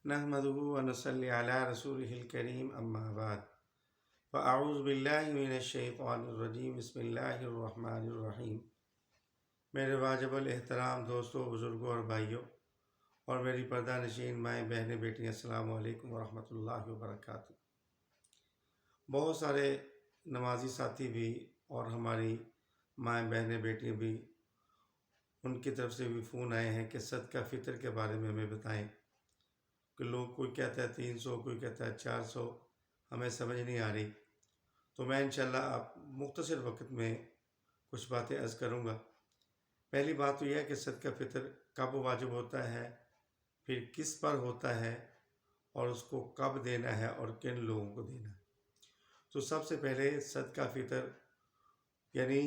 نحمده ونصلي على رسوله الكريم اما بعد فاعوذ باللہ من الشیطان الرجیم بسم اللہ الرحمن الرحیم۔ میرے واجب الاحترام دوستوں، بزرگوں اور بھائیوں اور میری پردہ نشین مائیں بہنیں بیٹیاں، السلام علیکم ورحمۃ اللہ وبرکاتہ۔ بہت سارے نمازی ساتھی بھی اور ہماری مائیں بہنیں بیٹیاں بھی، ان کی طرف سے بھی فون آئے ہیں کہ صدقہ فطر کے بارے میں ہمیں بتائیں کہ لوگ کوئی کہتا ہے 300، کوئی کہتا ہے 400، ہمیں سمجھ نہیں آ رہی۔ تو میں انشاءاللہ آپ مختصر وقت میں کچھ باتیں عرض کروں گا۔ پہلی بات تو یہ ہے کہ صدقہ فطر کب واجب ہوتا ہے، پھر کس پر ہوتا ہے، اور اس کو کب دینا ہے اور کن لوگوں کو دینا ہے۔ تو سب سے پہلے صدقہ فطر یعنی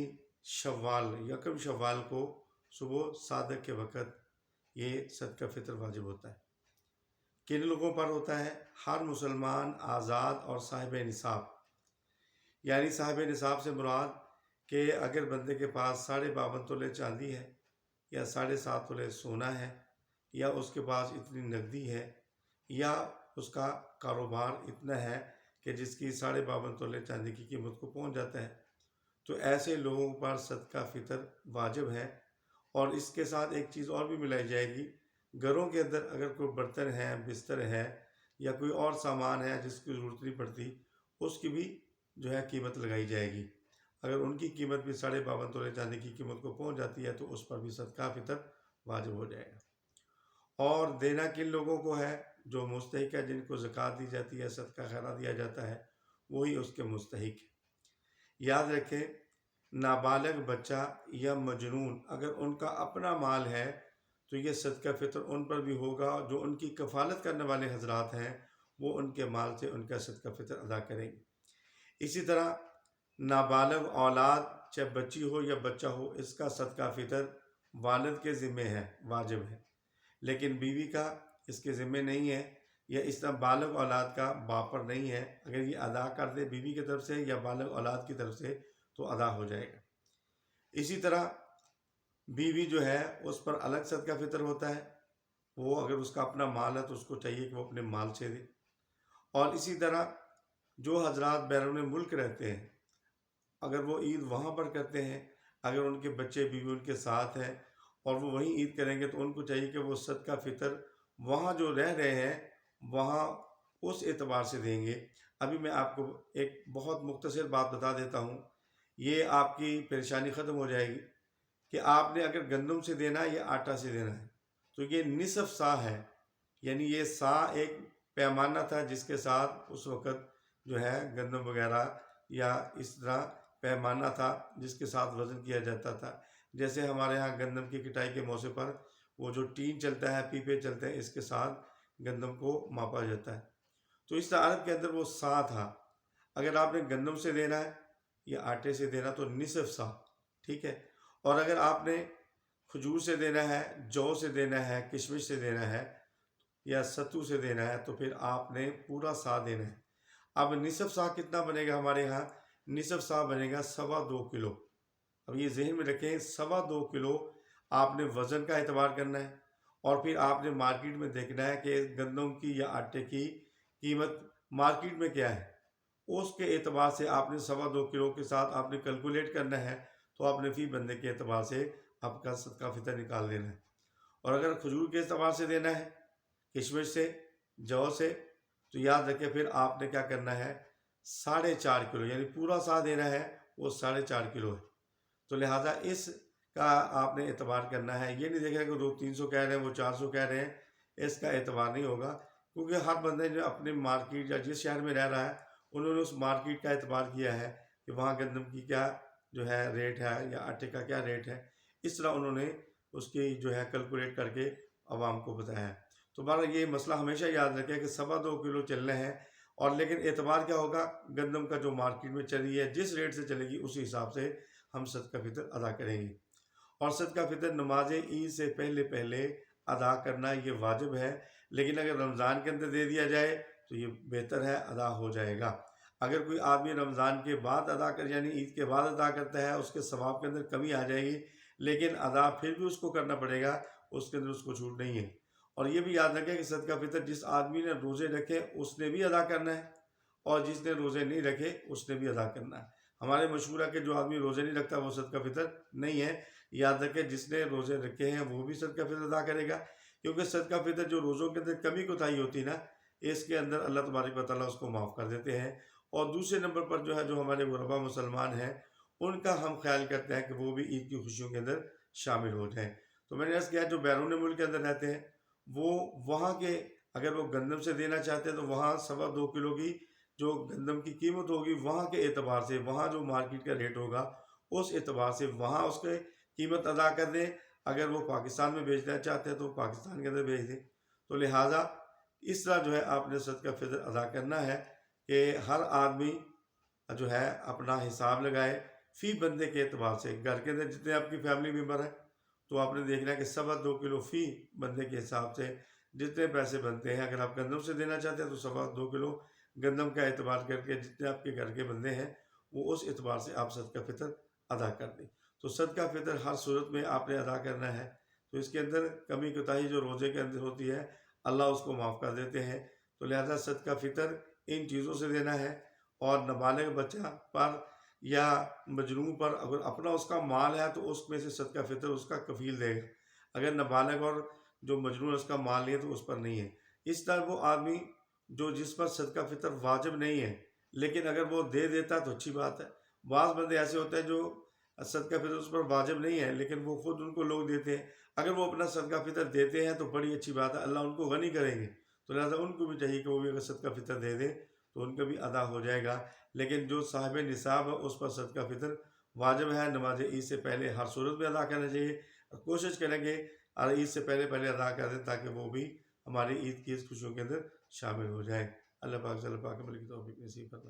شوال، یکم شوال کو صبح صادق کے وقت یہ صدقہ فطر واجب ہوتا ہے۔ کن لوگوں پر ہوتا ہے؟ ہر مسلمان آزاد اور صاحب نصاب، یعنی صاحب نصاب سے مراد کہ اگر بندے کے پاس 52.5 تولے چاندی ہے یا 7.5 تولے سونا ہے، یا اس کے پاس اتنی نقدی ہے، یا اس کا کاروبار اتنا ہے کہ جس کی 52.5 تولے چاندی کی قیمت کو پہنچ جاتا ہے، تو ایسے لوگوں پر صدقہ فطر واجب ہے۔ اور اس کے ساتھ ایک چیز اور بھی ملائی جائے گی، گھروں کے اندر اگر کوئی برتن ہے، بستر ہے، یا کوئی اور سامان ہے جس کی ضرورت نہیں پڑتی، اس کی بھی جو ہے قیمت لگائی جائے گی۔ اگر ان کی قیمت بھی 52.5 تولے چاندی کی قیمت کو پہنچ جاتی ہے تو اس پر بھی صدقہ فطر واجب ہو جائے گا۔ اور دینا کن لوگوں کو ہے؟ جو مستحق ہے، جن کو زکوٰۃ دی جاتی ہے، صدقہ خیرات دیا جاتا ہے، وہی اس کے مستحق ہے۔ یاد رکھیں، نابالغ بچہ یا مجنون اگر ان کا اپنا مال ہے تو یہ صدقہ فطر ان پر بھی ہوگا۔ جو ان کی کفالت کرنے والے حضرات ہیں وہ ان کے مال سے ان کا صدقہ فطر ادا کریں گے۔ اسی طرح نابالغ اولاد، چاہے بچی ہو یا بچہ ہو، اس کا صدقہ فطر والد کے ذمے ہے، واجب ہے، لیکن بیوی کا اس کے ذمے نہیں ہے، یا اس طرح بالغ اولاد کا باپ پر نہیں ہے۔ اگر یہ ادا کر دے بیوی کی طرف سے یا بالغ اولاد کی طرف سے تو ادا ہو جائے گا۔ اسی طرح بیوی جو ہے اس پر الگ صدقہ فطر ہوتا ہے، وہ اگر اس کا اپنا مال ہے تو اس کو چاہیے کہ وہ اپنے مال سے دے۔ اور اسی طرح جو حضرات بیرون ملک رہتے ہیں، اگر وہ عید وہاں پر کرتے ہیں، اگر ان کے بچے بیوی ان کے ساتھ ہیں اور وہ وہیں عید کریں گے، تو ان کو چاہیے کہ وہ صدقہ فطر وہاں جو رہ رہے ہیں وہاں اس اعتبار سے دیں گے۔ ابھی میں آپ کو ایک بہت مختصر بات بتا دیتا ہوں، یہ آپ کی پریشانی ختم ہو جائے گی کہ آپ نے اگر گندم سے دینا ہے یا آٹا سے دینا ہے، تو یہ نصف سا ہے، یعنی یہ سا ایک پیمانہ تھا جس کے ساتھ اس وقت جو ہے گندم وغیرہ یا اس طرح پیمانہ تھا جس کے ساتھ وزن کیا جاتا تھا۔ جیسے ہمارے ہاں گندم کی کٹائی کے موقع پر وہ جو ٹین چلتا ہے، پیپے چلتے ہیں، اس کے ساتھ گندم کو ماپا جاتا ہے۔ تو اس طرح عرب کے اندر وہ سا تھا۔ اگر آپ نے گندم سے دینا ہے یا آٹے سے دینا تو نصف سا، ٹھیک ہے۔ اور اگر آپ نے کھجور سے دینا ہے، جو سے دینا ہے، کشمش سے دینا ہے یا ستو سے دینا ہے تو پھر آپ نے پورا سا دینا ہے۔ اب نصف سا کتنا بنے گا؟ ہمارے ہاں نصف سا بنے گا 2.25 کلو۔ اب یہ ذہن میں رکھیں، 2.25 کلو آپ نے وزن کا اعتبار کرنا ہے، اور پھر آپ نے مارکیٹ میں دیکھنا ہے کہ گندم کی یا آٹے کی قیمت مارکیٹ میں کیا ہے، اس کے اعتبار سے آپ نے 2.25 کلو کے ساتھ آپ نے کیلکولیٹ کرنا ہے، تو آپ نے فی بندے کے اعتبار سے آپ کا صدقہ فطر نکال دینا ہے۔ اور اگر کھجور کے اعتبار سے دینا ہے، کشمش سے، جو سے، تو یاد رکھیں پھر آپ نے کیا کرنا ہے، 4.5 کلو، یعنی پورا سا دینا ہے، وہ 4.5 کلو ہے۔ تو لہٰذا اس کا آپ نے اعتبار کرنا ہے۔ یہ نہیں دیکھا کہ وہ 300 کہہ رہے ہیں، وہ 400 کہہ رہے ہیں، اس کا اعتبار نہیں ہوگا، کیونکہ ہر بندے جو اپنے مارکیٹ یا جس شہر میں رہ رہا ہے انہوں نے اس مارکیٹ کا اعتبار کیا ہے کہ وہاں گندم کی کیا جو ہے ریٹ ہے یا آٹے کا کیا ریٹ ہے، اس طرح انہوں نے اس کی جو ہے کیلکولیٹ کر کے عوام کو بتایا ہے۔ تو بہرحال یہ مسئلہ ہمیشہ یاد رکھے کہ 2.25 کلو چلنے ہیں، اور لیکن اعتبار کیا ہوگا؟ گندم کا جو مارکیٹ میں چل رہی ہے، جس ریٹ سے چلے گی اسی حساب سے ہم صدقہ فطر ادا کریں گے۔ اور صدقہ فطر نماز عید سے پہلے ادا کرنا یہ واجب ہے، لیکن اگر رمضان کے اندر دے دیا جائے تو یہ بہتر ہے، ادا ہو جائے گا۔ اگر کوئی آدمی رمضان کے بعد ادا کر یعنی عید کے بعد ادا کرتا ہے، اس کے ثواب کے اندر کمی آ جائے گی، لیکن ادا پھر بھی اس کو کرنا پڑے گا، اس کے اندر اس کو چھوٹ نہیں ہے۔ اور یہ بھی یاد رکھیں کہ صدقہ فطر جس آدمی نے روزے رکھے اس نے بھی ادا کرنا ہے، اور جس نے روزے نہیں رکھے اس نے بھی ادا کرنا ہے۔ ہمارے مشہور ہے کہ جو آدمی روزے نہیں رکھتا وہ صدقہ فطر نہیں ہے، یاد رکھیں جس نے روزے رکھے ہیں وہ بھی صدقہ فطر ادا کرے گا، کیونکہ صدقہ فطر جو روزوں کے اندر کمی کوتاہی ہوتی نا، اس کے اندر اللہ تبارک و تعالیٰ اس کو معاف کر دیتے ہیں۔ اور دوسرے نمبر پر جو ہے جو ہمارے غربا مسلمان ہیں ان کا ہم خیال کرتے ہیں کہ وہ بھی عید کی خوشیوں کے اندر شامل ہو جائیں۔ تو میں نے عرض کیا جو بیرون ملک کے اندر رہتے ہیں وہ وہاں کے اگر وہ گندم سے دینا چاہتے ہیں تو وہاں 2.25 کلو کی جو گندم کی قیمت ہوگی وہاں کے اعتبار سے، وہاں جو مارکیٹ کا ریٹ ہوگا اس اعتبار سے وہاں اس کے قیمت ادا کر دیں۔ اگر وہ پاکستان میں بیچنا چاہتے ہیں تو پاکستان کے اندر بیچ دیں۔ تو لہٰذا اس طرح جو ہے آپ نے صدقہ فطر ادا کرنا ہے کہ ہر آدمی جو ہے اپنا حساب لگائے فی بندے کے اعتبار سے۔ گھر کے اندر جتنے آپ کی فیملی ممبر ہیں تو آپ نے دیکھنا ہے کہ 2.25 کلو فی بندے کے حساب سے جتنے پیسے بنتے ہیں، اگر آپ گندم سے دینا چاہتے ہیں تو 2.25 کلو گندم کا اعتبار کر کے جتنے آپ کے گھر کے بندے ہیں وہ اس اعتبار سے آپ صدقہ فطر ادا کر دیں۔ تو صدقہ فطر ہر صورت میں آپ نے ادا کرنا ہے۔ تو اس کے اندر کمی کوتاہی جو روزے کے اندر ہوتی ہے اللہ اس کو معاف کر دیتے ہیں۔ تو لہذا صدقہ فطر ان چیزوں سے دینا ہے، اور نابالغ بچہ پر یا مجنون پر اگر اپنا اس کا مال ہے تو اس میں سے صدقہ فطر اس کا کفیل دے گا۔ اگر نابالغ اور جو مجنون اس کا مال نہیں ہے تو اس پر نہیں ہے۔ اس طرح وہ آدمی جو جس پر صدقہ فطر واجب نہیں ہے لیکن اگر وہ دے دیتا تو اچھی بات ہے۔ بعض بندے ایسے ہوتے ہیں جو صدقہ فطر اس پر واجب نہیں ہے لیکن وہ خود ان کو لوگ دیتے ہیں، اگر وہ اپنا صدقہ فطر دیتے ہیں تو بڑی اچھی بات ہے، اللہ ان کو غنی کریں گے۔ تو لہٰذا ان کو بھی چاہیے کہ وہ بھی اگر صدقہ فطر دے دیں تو ان کا بھی ادا ہو جائے گا۔ لیکن جو صاحب نصاب ہے اس پر صدقہ فطر واجب ہے، نماز عید سے پہلے ہر صورت میں ادا کرنا چاہیے۔ کوشش کریں گے اور عید سے پہلے ادا کر دیں تاکہ وہ بھی ہماری عید کی اس خوشیوں کے اندر شامل ہو جائیں۔ اللہ پاک صلی اللہ پاک عمل کی توفیق نصیب فرمائے۔